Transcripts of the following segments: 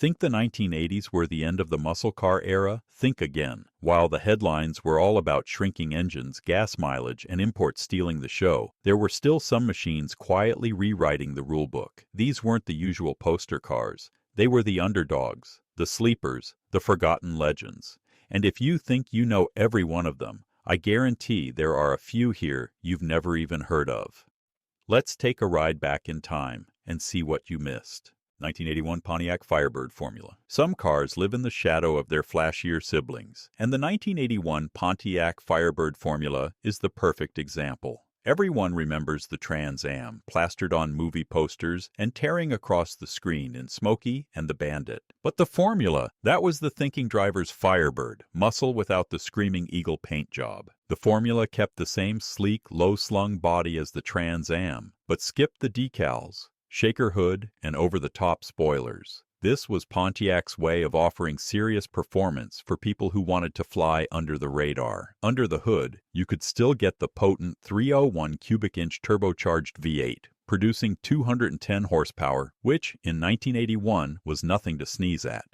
Think the 1980s were the end of the muscle car era? Think again. While the headlines were all about shrinking engines, gas mileage, and imports stealing the show, there were still some machines quietly rewriting the rulebook. These weren't the usual poster cars. They were the underdogs, the sleepers, the forgotten legends. And if you think you know every one of them, I guarantee there are a few here you've never even heard of. Let's take a ride back in time and see what you missed. 1981 Pontiac Firebird formula. Some cars live in the shadow of their flashier siblings, and the 1981 Pontiac Firebird formula is the perfect example. Everyone remembers the Trans Am, plastered on movie posters and tearing across the screen in Smokey and the Bandit. But the formula, that was the thinking driver's Firebird, muscle without the screaming eagle paint job. The formula kept the same sleek, low-slung body as the Trans Am, but skipped the decals, shaker hood, and over-the-top spoilers. This was Pontiac's way of offering serious performance for people who wanted to fly under the radar. Under the hood, you could still get the potent 301 cubic inch turbocharged V8, producing 210 horsepower, which, in 1981, was nothing to sneeze at.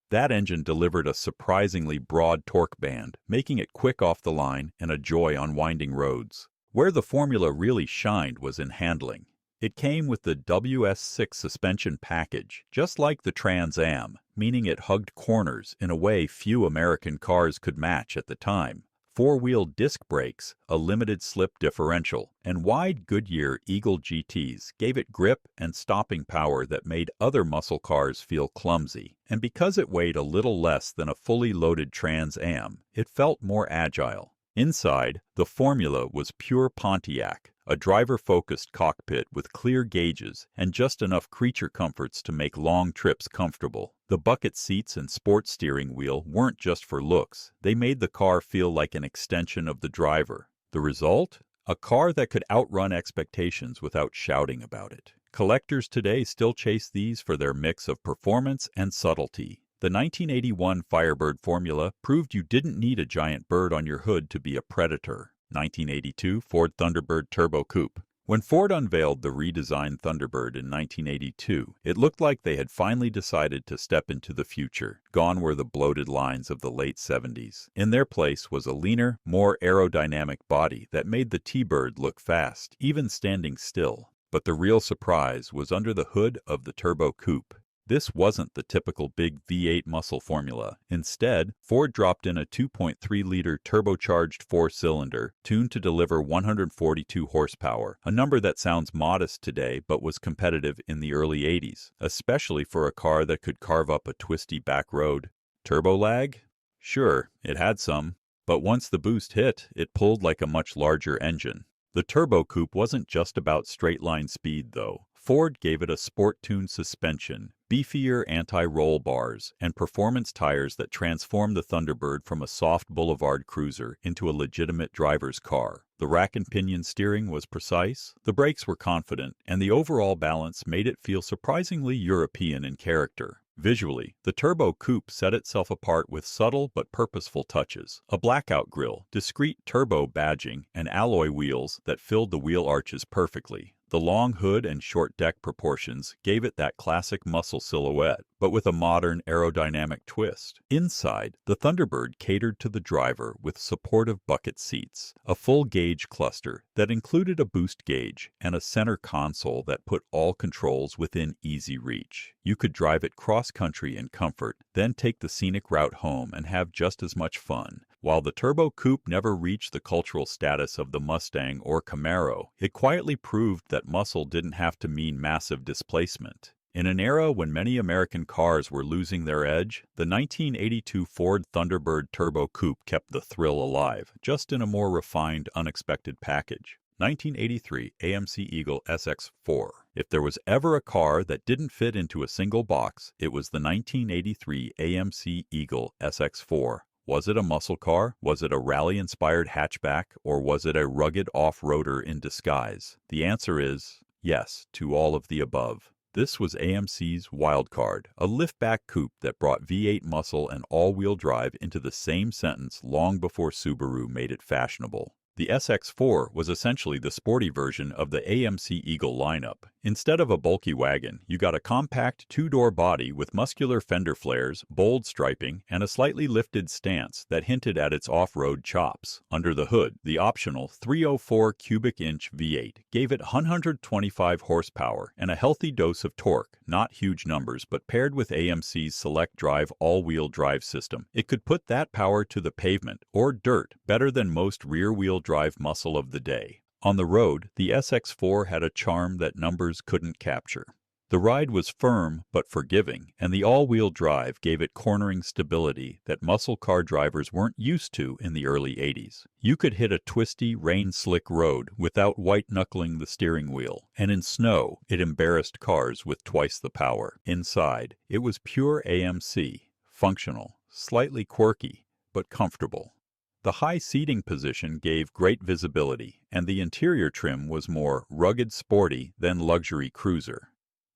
That engine delivered a surprisingly broad torque band, making it quick off the line and a joy on winding roads. Where the formula really shined was in handling. It came with the WS6 suspension package, just like the Trans Am, meaning it hugged corners in a way few American cars could match at the time. Four-wheel disc brakes, a limited-slip differential, and wide Goodyear Eagle GTs gave it grip and stopping power that made other muscle cars feel clumsy. And because it weighed a little less than a fully loaded Trans Am, it felt more agile. Inside, the formula was pure Pontiac, a driver-focused cockpit with clear gauges and just enough creature comforts to make long trips comfortable. The bucket seats and sports steering wheel weren't just for looks. They made the car feel like an extension of the driver. The result? A car that could outrun expectations without shouting about it. Collectors today still chase these for their mix of performance and subtlety. The 1981 Firebird formula proved you didn't need a giant bird on your hood to be a predator. 1982 Ford Thunderbird Turbo Coupe. When Ford unveiled the redesigned Thunderbird in 1982, it looked like they had finally decided to step into the future. Gone were the bloated lines of the late 70s. In their place was a leaner, more aerodynamic body that made the T-Bird look fast, even standing still. But the real surprise was under the hood of the Turbo Coupe. This wasn't the typical big V8 muscle formula. Instead, Ford dropped in a 2.3-liter turbocharged four-cylinder, tuned to deliver 142 horsepower, a number that sounds modest today but was competitive in the early 80s, especially for a car that could carve up a twisty back road. Turbo lag? Sure, it had some, but once the boost hit, it pulled like a much larger engine. The Turbo Coupe wasn't just about straight-line speed, though. Ford gave it a sport-tuned suspension, beefier anti-roll bars, and performance tires that transformed the Thunderbird from a soft boulevard cruiser into a legitimate driver's car. The rack and pinion steering was precise, the brakes were confident, and the overall balance made it feel surprisingly European in character. Visually, the Turbo Coupe set itself apart with subtle but purposeful touches. A blackout grille, discreet turbo badging, and alloy wheels that filled the wheel arches perfectly. The long hood and short deck proportions gave it that classic muscle silhouette, but with a modern aerodynamic twist. Inside, the Thunderbird catered to the driver with supportive bucket seats, a full-gauge cluster that included a boost gauge, and a center console that put all controls within easy reach. You could drive it cross-country in comfort, then take the scenic route home and have just as much fun. While the Turbo Coupe never reached the cultural status of the Mustang or Camaro, it quietly proved that muscle didn't have to mean massive displacement. In an era when many American cars were losing their edge, the 1982 Ford Thunderbird Turbo Coupe kept the thrill alive, just in a more refined, unexpected package. 1983 AMC Eagle SX4. If there was ever a car that didn't fit into a single box, it was the 1983 AMC Eagle SX4. Was it a muscle car? Was it a rally-inspired hatchback? Or was it a rugged off-roader in disguise? The answer is yes to all of the above. This was AMC's Wildcard, a liftback coupe that brought V8 muscle and all-wheel drive into the same sentence long before Subaru made it fashionable. The SX4 was essentially the sporty version of the AMC Eagle lineup. Instead of a bulky wagon, you got a compact two-door body with muscular fender flares, bold striping, and a slightly lifted stance that hinted at its off-road chops. Under the hood, the optional 304 cubic inch V8 gave it 125 horsepower and a healthy dose of torque, not huge numbers, but paired with AMC's Select Drive all-wheel drive system, it could put that power to the pavement or dirt better than most rear-wheel drive muscle of the day. On the road, the SX4 had a charm that numbers couldn't capture. The ride was firm but forgiving, and the all-wheel drive gave it cornering stability that muscle car drivers weren't used to in the early 80s. You could hit a twisty, rain-slick road without white-knuckling the steering wheel, and in snow, it embarrassed cars with twice the power. Inside, it was pure AMC, functional, slightly quirky, but comfortable. The high seating position gave great visibility, and the interior trim was more rugged sporty than luxury cruiser.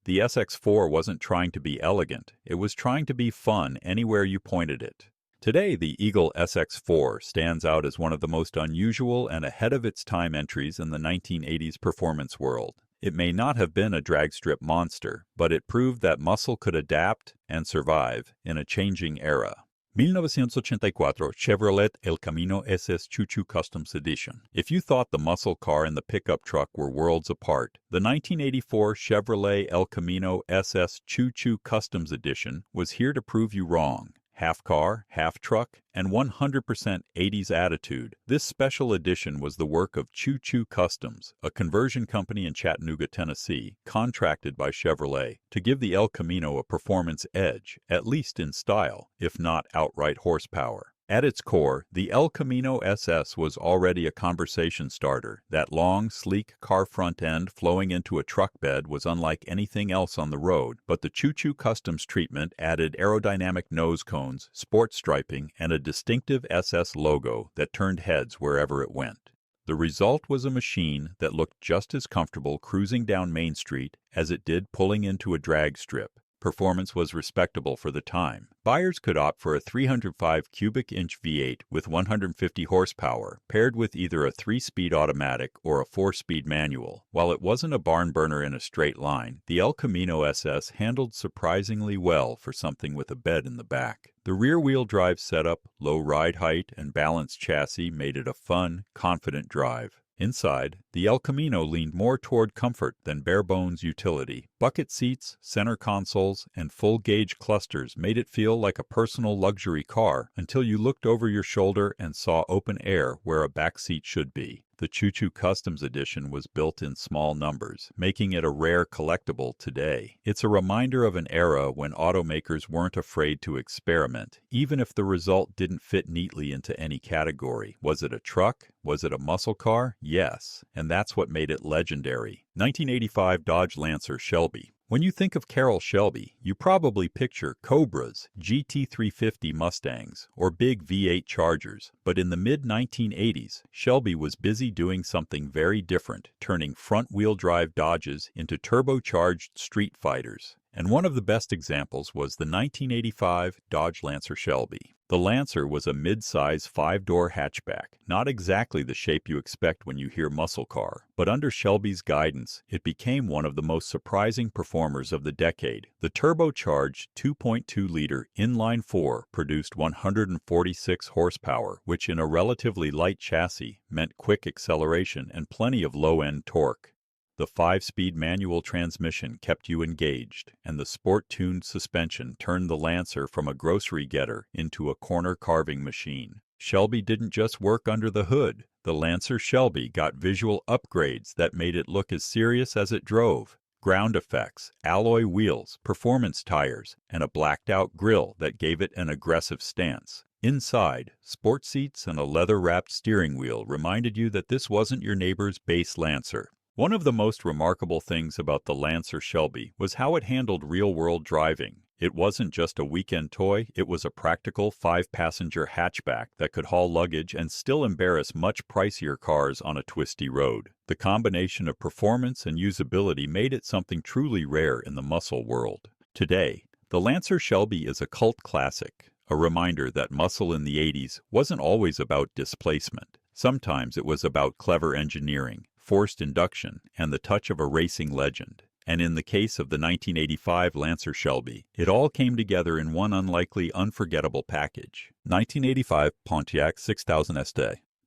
The SX4 wasn't trying to be elegant, it was trying to be fun anywhere you pointed it. Today, the Eagle SX4 stands out as one of the most unusual and ahead-of-its-time entries in the 1980s performance world. It may not have been a dragstrip monster, but it proved that muscle could adapt and survive in a changing era. 1984 Chevrolet El Camino SS Choo Choo Customs Edition. If you thought the muscle car and the pickup truck were worlds apart, the 1984 Chevrolet El Camino SS Choo Choo Customs Edition was here to prove you wrong. Half car, half truck, and 100% 80s attitude. This special edition was the work of Choo Choo Customs, a conversion company in Chattanooga, Tennessee, contracted by Chevrolet to give the El Camino a performance edge, at least in style, if not outright horsepower. At its core, the El Camino SS was already a conversation starter. That long, sleek car front end flowing into a truck bed was unlike anything else on the road, but the Choo Choo Customs treatment added aerodynamic nose cones, sport striping, and a distinctive SS logo that turned heads wherever it went. The result was a machine that looked just as comfortable cruising down Main Street as it did pulling into a drag strip. Performance was respectable for the time. Buyers could opt for a 305 cubic inch V8 with 150 horsepower, paired with either a 3-speed automatic or a 4-speed manual. While it wasn't a barn burner in a straight line, the El Camino SS handled surprisingly well for something with a bed in the back. The rear-wheel drive setup, low ride height, and balanced chassis made it a fun, confident drive. Inside, the El Camino leaned more toward comfort than bare-bones utility. Bucket seats, center consoles, and full-gauge clusters made it feel like a personal luxury car until you looked over your shoulder and saw open air where a back seat should be. The Choo Choo Customs Edition was built in small numbers, making it a rare collectible today. It's a reminder of an era when automakers weren't afraid to experiment, even if the result didn't fit neatly into any category. Was it a truck? Was it a muscle car? Yes, and that's what made it legendary. 1985 Dodge Lancer Shelby. When you think of Carroll Shelby, you probably picture Cobras, GT350 Mustangs, or big V8 Chargers. But in the mid-1980s, Shelby was busy doing something very different, turning front-wheel drive Dodges into turbocharged street fighters. And one of the best examples was the 1985 Dodge Lancer Shelby. The Lancer was a mid-size 5-door hatchback, not exactly the shape you expect when you hear muscle car, but under Shelby's guidance, it became one of the most surprising performers of the decade. The turbocharged 2.2-liter inline-4 produced 146 horsepower, which in a relatively light chassis meant quick acceleration and plenty of low-end torque. The 5-speed manual transmission kept you engaged, and the sport-tuned suspension turned the Lancer from a grocery getter into a corner-carving machine. Shelby didn't just work under the hood. The Lancer Shelby got visual upgrades that made it look as serious as it drove. Ground effects, alloy wheels, performance tires, and a blacked-out grille that gave it an aggressive stance. Inside, sport seats and a leather-wrapped steering wheel reminded you that this wasn't your neighbor's base Lancer. One of the most remarkable things about the Lancer Shelby was how it handled real-world driving. It wasn't just a weekend toy, it was a practical 5-passenger hatchback that could haul luggage and still embarrass much pricier cars on a twisty road. The combination of performance and usability made it something truly rare in the muscle world. Today, the Lancer Shelby is a cult classic, a reminder that muscle in the 80s wasn't always about displacement. Sometimes it was about clever engineering, forced induction, and the touch of a racing legend. And in the case of the 1985 Lancer Shelby, it all came together in one unlikely, unforgettable package. 1985 Pontiac 6000 ST.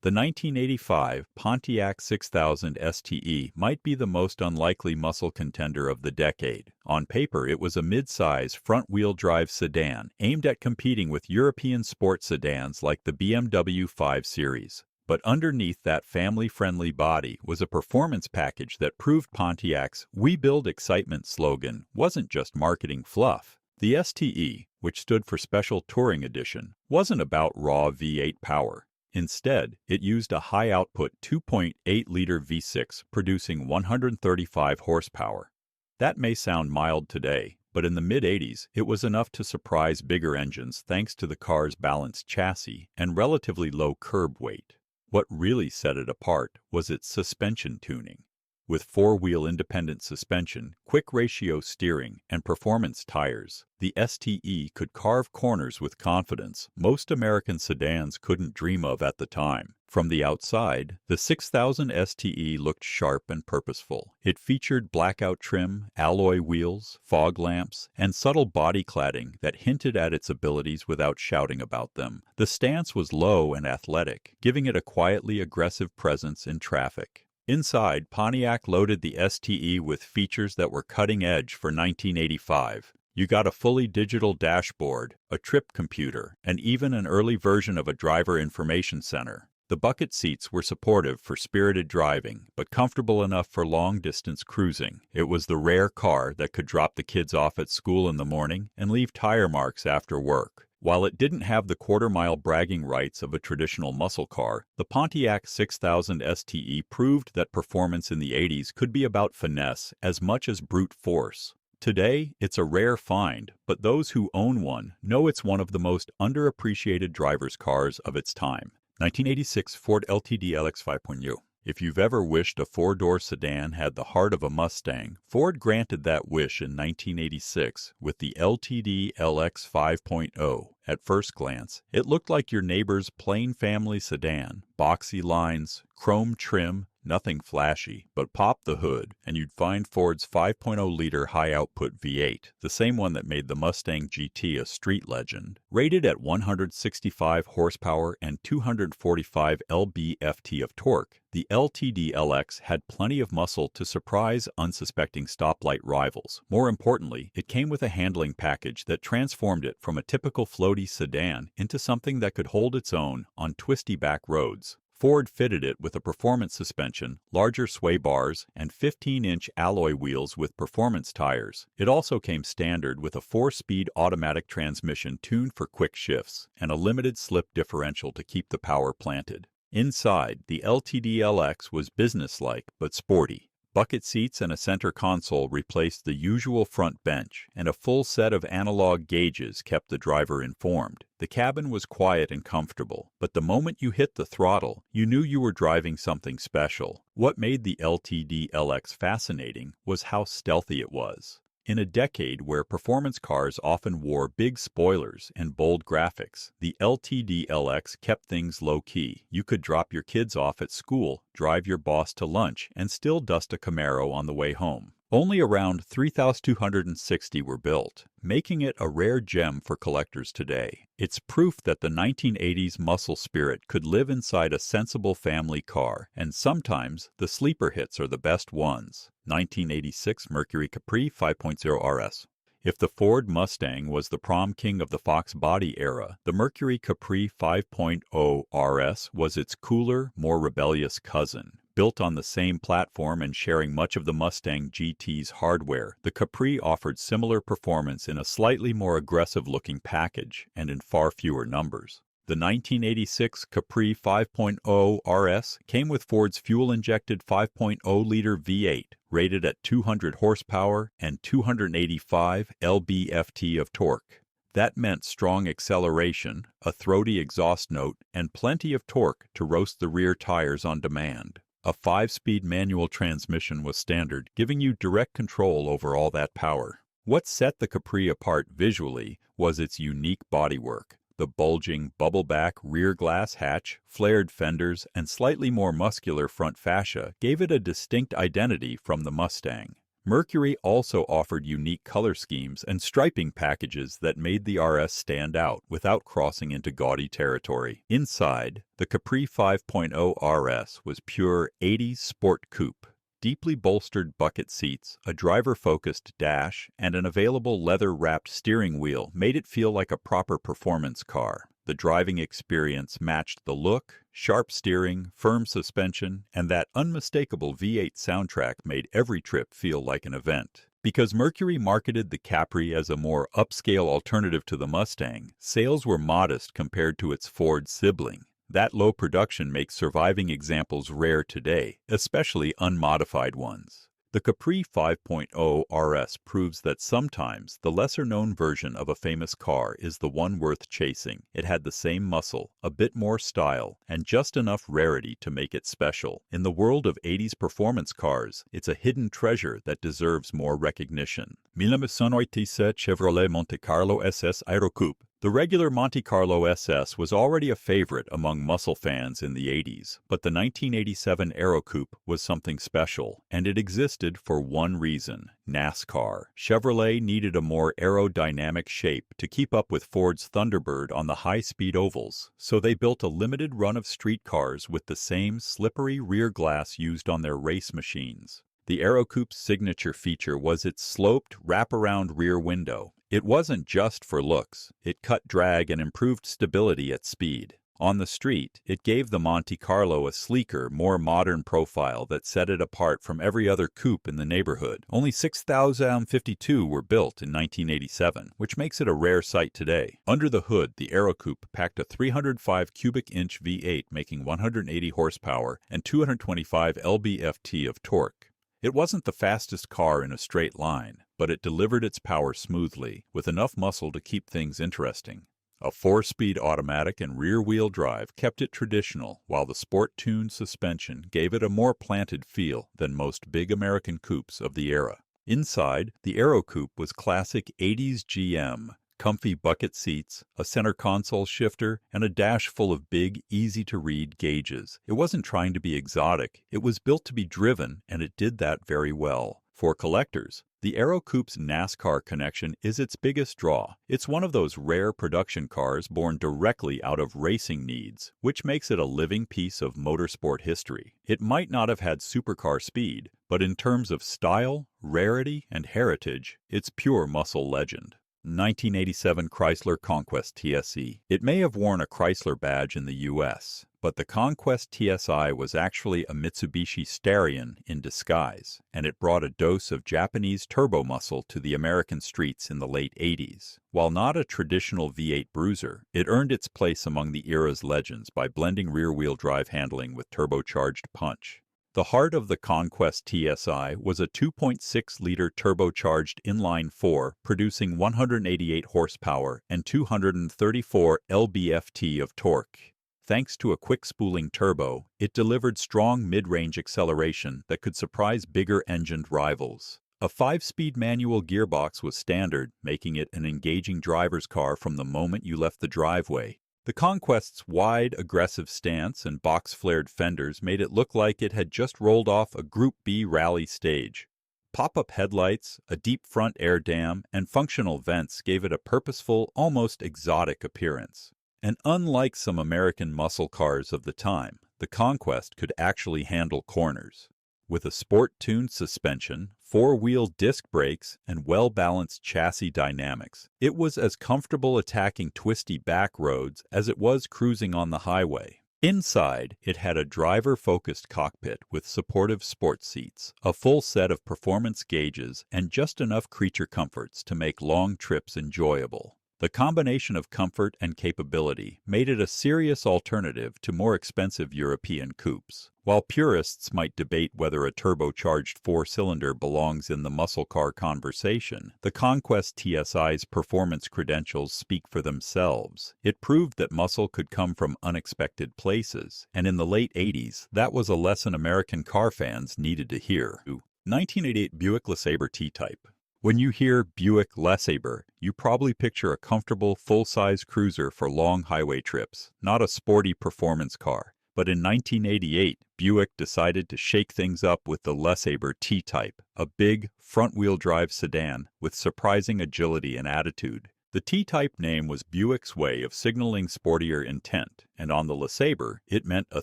The 1985 Pontiac 6000 STE might be the most unlikely muscle contender of the decade. On paper, it was a mid-size, front-wheel drive sedan aimed at competing with European sport sedans like the BMW 5 Series. But underneath that family-friendly body was a performance package that proved Pontiac's "We Build Excitement" slogan wasn't just marketing fluff. The STE, which stood for Special Touring Edition, wasn't about raw V8 power. Instead, it used a high-output 2.8-liter V6 producing 135 horsepower. That may sound mild today, but in the mid-'80s, it was enough to surprise bigger engines thanks to the car's balanced chassis and relatively low curb weight. What really set it apart was its suspension tuning. With four-wheel independent suspension, quick-ratio steering, and performance tires, the STE could carve corners with confidence most American sedans couldn't dream of at the time. From the outside, the 6000 STE looked sharp and purposeful. It featured blackout trim, alloy wheels, fog lamps, and subtle body cladding that hinted at its abilities without shouting about them. The stance was low and athletic, giving it a quietly aggressive presence in traffic. Inside, Pontiac loaded the STE with features that were cutting edge for 1985. You got a fully digital dashboard, a trip computer, and even an early version of a driver information center. The bucket seats were supportive for spirited driving, but comfortable enough for long-distance cruising. It was the rare car that could drop the kids off at school in the morning and leave tire marks after work. While it didn't have the quarter-mile bragging rights of a traditional muscle car, the Pontiac 6000 STE proved that performance in the 80s could be about finesse as much as brute force. Today, it's a rare find, but those who own one know it's one of the most underappreciated driver's cars of its time. 1986 Ford LTDLX 5.0. If you've ever wished a four-door sedan had the heart of a Mustang, Ford granted that wish in 1986 with the LTDLX 5.0. At first glance, it looked like your neighbor's plain family sedan. Boxy lines, chrome trim, nothing flashy, but pop the hood, and you'd find Ford's 5.0-liter high-output V8, the same one that made the Mustang GT a street legend. Rated at 165 horsepower and 245 lb-ft of torque, the LTDLX had plenty of muscle to surprise unsuspecting stoplight rivals. More importantly, it came with a handling package that transformed it from a typical floaty sedan into something that could hold its own on twisty back roads. Ford fitted it with a performance suspension, larger sway bars, and 15-inch alloy wheels with performance tires. It also came standard with a 4-speed automatic transmission tuned for quick shifts and a limited slip differential to keep the power planted. Inside, the LTDLX was businesslike but sporty. Bucket seats and a center console replaced the usual front bench, and a full set of analog gauges kept the driver informed. The cabin was quiet and comfortable, but the moment you hit the throttle, you knew you were driving something special. What made the LTDLX fascinating was how stealthy it was. In a decade where performance cars often wore big spoilers and bold graphics, the LTDLX kept things low-key. You could drop your kids off at school, drive your boss to lunch, and still dust a Camaro on the way home. Only around 3,260 were built, making it a rare gem for collectors today. It's proof that the 1980s muscle spirit could live inside a sensible family car, and sometimes the sleeper hits are the best ones. 1986 Mercury Capri 5.0 RS. If the Ford Mustang was the prom king of the Fox body era, the Mercury Capri 5.0 RS was its cooler, more rebellious cousin. Built on the same platform and sharing much of the Mustang GT's hardware, the Capri offered similar performance in a slightly more aggressive-looking package and in far fewer numbers. The 1986 Capri 5.0 RS came with Ford's fuel-injected 5.0-liter V8, rated at 200 horsepower and 285 lb-ft of torque. That meant strong acceleration, a throaty exhaust note, and plenty of torque to roast the rear tires on demand. A 5-speed manual transmission was standard, giving you direct control over all that power. What set the Capri apart visually was its unique bodywork. The bulging, bubble-back rear glass hatch, flared fenders, and slightly more muscular front fascia gave it a distinct identity from the Mustang. Mercury also offered unique color schemes and striping packages that made the RS stand out without crossing into gaudy territory. Inside, the Capri 5.0 RS was pure 80s sport coupe. Deeply bolstered bucket seats, a driver-focused dash, and an available leather-wrapped steering wheel made it feel like a proper performance car. The driving experience matched the look, sharp steering, firm suspension, and that unmistakable V8 soundtrack made every trip feel like an event. Because Mercury marketed the Capri as a more upscale alternative to the Mustang, sales were modest compared to its Ford sibling. That low production makes surviving examples rare today, especially unmodified ones. The Capri 5.0 RS proves that sometimes the lesser-known version of a famous car is the one worth chasing. It had the same muscle, a bit more style, and just enough rarity to make it special. In the world of 80s performance cars, it's a hidden treasure that deserves more recognition. 1987 Chevrolet Monte Carlo SS Aero Coupe. The regular Monte Carlo SS was already a favorite among muscle fans in the 80s, but the 1987 Aero Coupe was something special, and it existed for one reason: NASCAR. Chevrolet needed a more aerodynamic shape to keep up with Ford's Thunderbird on the high-speed ovals, so they built a limited run of street cars with the same slippery rear glass used on their race machines. The Aero Coupe's signature feature was its sloped, wraparound rear window. It wasn't just for looks. It cut drag and improved stability at speed. On the street, it gave the Monte Carlo a sleeker, more modern profile that set it apart from every other coupe in the neighborhood. Only 6,052 were built in 1987, which makes it a rare sight today. Under the hood, the Aero Coupe packed a 305 cubic inch V8 making 180 horsepower and 225 lb-ft of torque. It wasn't the fastest car in a straight line, but it delivered its power smoothly, with enough muscle to keep things interesting. A 4-speed automatic and rear-wheel drive kept it traditional, while the sport-tuned suspension gave it a more planted feel than most big American coupes of the era. Inside, the Aero Coupe was classic 80s GM. Comfy bucket seats, a center console shifter, and a dash full of big, easy-to-read gauges. It wasn't trying to be exotic. It was built to be driven, and it did that very well. For collectors, the Aero Coupe's NASCAR connection is its biggest draw. It's one of those rare production cars born directly out of racing needs, which makes it a living piece of motorsport history. It might not have had supercar speed, but in terms of style, rarity, and heritage, it's pure muscle legend. 1987 Chrysler Conquest TSI. It may have worn a Chrysler badge in the U.S., but the Conquest TSI was actually a Mitsubishi Starion in disguise, and it brought a dose of Japanese turbo muscle to the American streets in the late 80s. While not a traditional V8 bruiser, it earned its place among the era's legends by blending rear-wheel drive handling with turbocharged punch. The heart of the Conquest TSI was a 2.6-liter turbocharged inline-4 producing 188 horsepower and 234 lb-ft of torque. Thanks to a quick-spooling turbo, it delivered strong mid-range acceleration that could surprise bigger-engined rivals. A 5-speed manual gearbox was standard, making it an engaging driver's car from the moment you left the driveway. The Conquest's wide, aggressive stance and box-flared fenders made it look like it had just rolled off a Group B rally stage. Pop-up headlights, a deep front air dam, and functional vents gave it a purposeful, almost exotic appearance. And unlike some American muscle cars of the time, the Conquest could actually handle corners. With a sport-tuned suspension, 4-wheel disc brakes, and well-balanced chassis dynamics, it was as comfortable attacking twisty back roads as it was cruising on the highway. Inside, it had a driver-focused cockpit with supportive sports seats, a full set of performance gauges, and just enough creature comforts to make long trips enjoyable. The combination of comfort and capability made it a serious alternative to more expensive European coupes. While purists might debate whether a turbocharged 4-cylinder belongs in the muscle car conversation, the Conquest TSI's performance credentials speak for themselves. It proved that muscle could come from unexpected places, and in the late 80s, that was a lesson American car fans needed to hear. 1988 Buick Lasaber T-Type. When you hear Buick Lasaber, you probably picture a comfortable, full-size cruiser for long highway trips, not a sporty performance car. But in 1988, Buick decided to shake things up with the Lasaber T-Type, a big, front-wheel drive sedan with surprising agility and attitude. The T-Type name was Buick's way of signaling sportier intent, and on the Lasaber, it meant a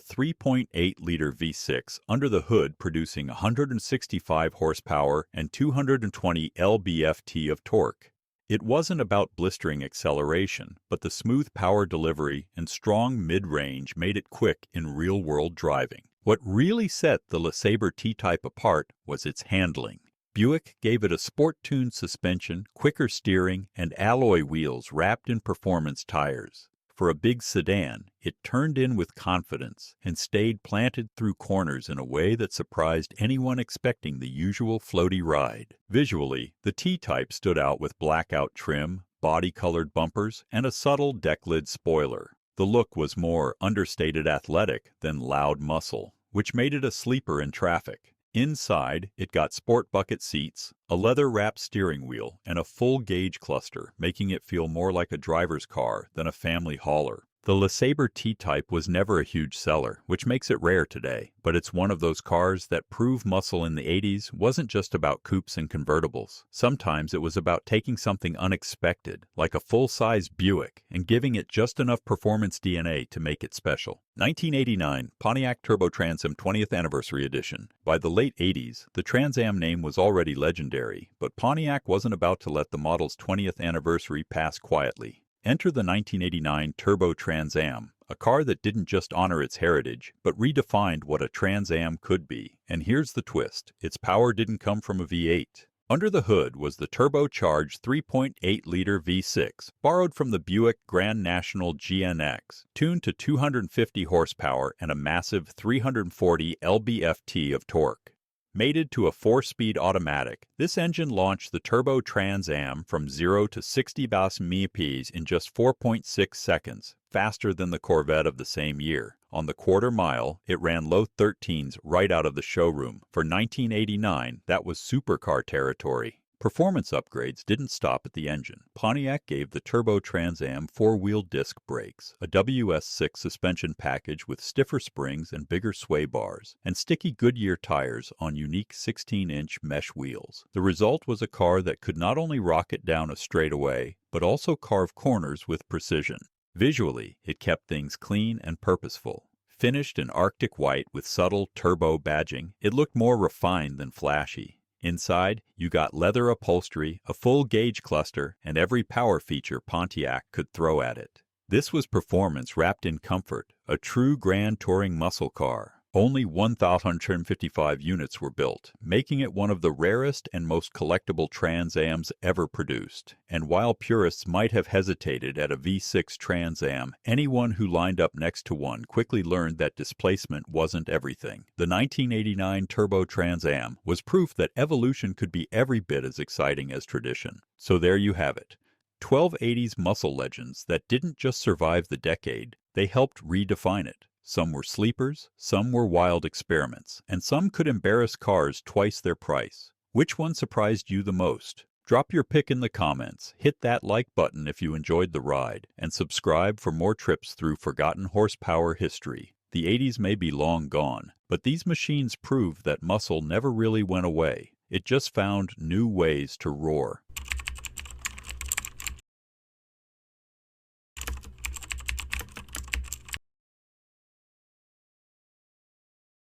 3.8-liter V6 under the hood producing 165 horsepower and 220 lb-ft of torque. It wasn't about blistering acceleration, but the smooth power delivery and strong mid-range made it quick in real-world driving. What really set the Lasaber T-Type apart was its handling. Buick gave it a sport-tuned suspension, quicker steering, and alloy wheels wrapped in performance tires. For a big sedan, it turned in with confidence and stayed planted through corners in a way that surprised anyone expecting the usual floaty ride. Visually, the T-Type stood out with blackout trim, body-colored bumpers, and a subtle deck-lid spoiler. The look was more understated athletic than loud muscle, which made it a sleeper in traffic. Inside, it got sport bucket seats, a leather-wrapped steering wheel, and a full-gauge cluster, making it feel more like a driver's car than a family hauler. The Lasaber T-Type was never a huge seller, which makes it rare today, but it's one of those cars that prove muscle in the 80s wasn't just about coupes and convertibles. Sometimes it was about taking something unexpected, like a full-size Buick, and giving it just enough performance DNA to make it special. 1989, Pontiac Turbo Trans Am 20th Anniversary Edition. By the late 80s, the Trans Am name was already legendary, but Pontiac wasn't about to let the model's 20th anniversary pass quietly. Enter the 1989 Turbo Trans Am, a car that didn't just honor its heritage, but redefined what a Trans Am could be. And here's the twist: its power didn't come from a V8. Under the hood was the turbocharged 3.8-liter V6, borrowed from the Buick Grand National GNX, tuned to 250 horsepower and a massive 340 lb-ft of torque. Mated to a 4-speed automatic, this engine launched the Turbo Trans Am from 0 to 60 mph in just 4.6 seconds, faster than the Corvette of the same year. On the quarter mile, it ran low 13s right out of the showroom. For 1989, that was supercar territory. Performance upgrades didn't stop at the engine. Pontiac gave the Turbo Trans Am 4-wheel disc brakes, a WS6 suspension package with stiffer springs and bigger sway bars, and sticky Goodyear tires on unique 16-inch mesh wheels. The result was a car that could not only rocket down a straightaway, but also carve corners with precision. Visually, it kept things clean and purposeful. Finished in Arctic white with subtle turbo badging, it looked more refined than flashy. Inside, you got leather upholstery, a full-gauge cluster, and every power feature Pontiac could throw at it. This was performance wrapped in comfort, a true grand touring muscle car. Only 1,155 units were built, making it one of the rarest and most collectible Trans Ams ever produced. And while purists might have hesitated at a V6 Trans Am, anyone who lined up next to one quickly learned that displacement wasn't everything. The 1989 Turbo Trans Am was proof that evolution could be every bit as exciting as tradition. So there you have it. 12 80s muscle legends that didn't just survive the decade, they helped redefine it. Some were sleepers, some were wild experiments, and some could embarrass cars twice their price. Which one surprised you the most? Drop your pick in the comments, hit that like button if you enjoyed the ride, and subscribe for more trips through forgotten horsepower history. The 80s may be long gone, but these machines prove that muscle never really went away. It just found new ways to roar.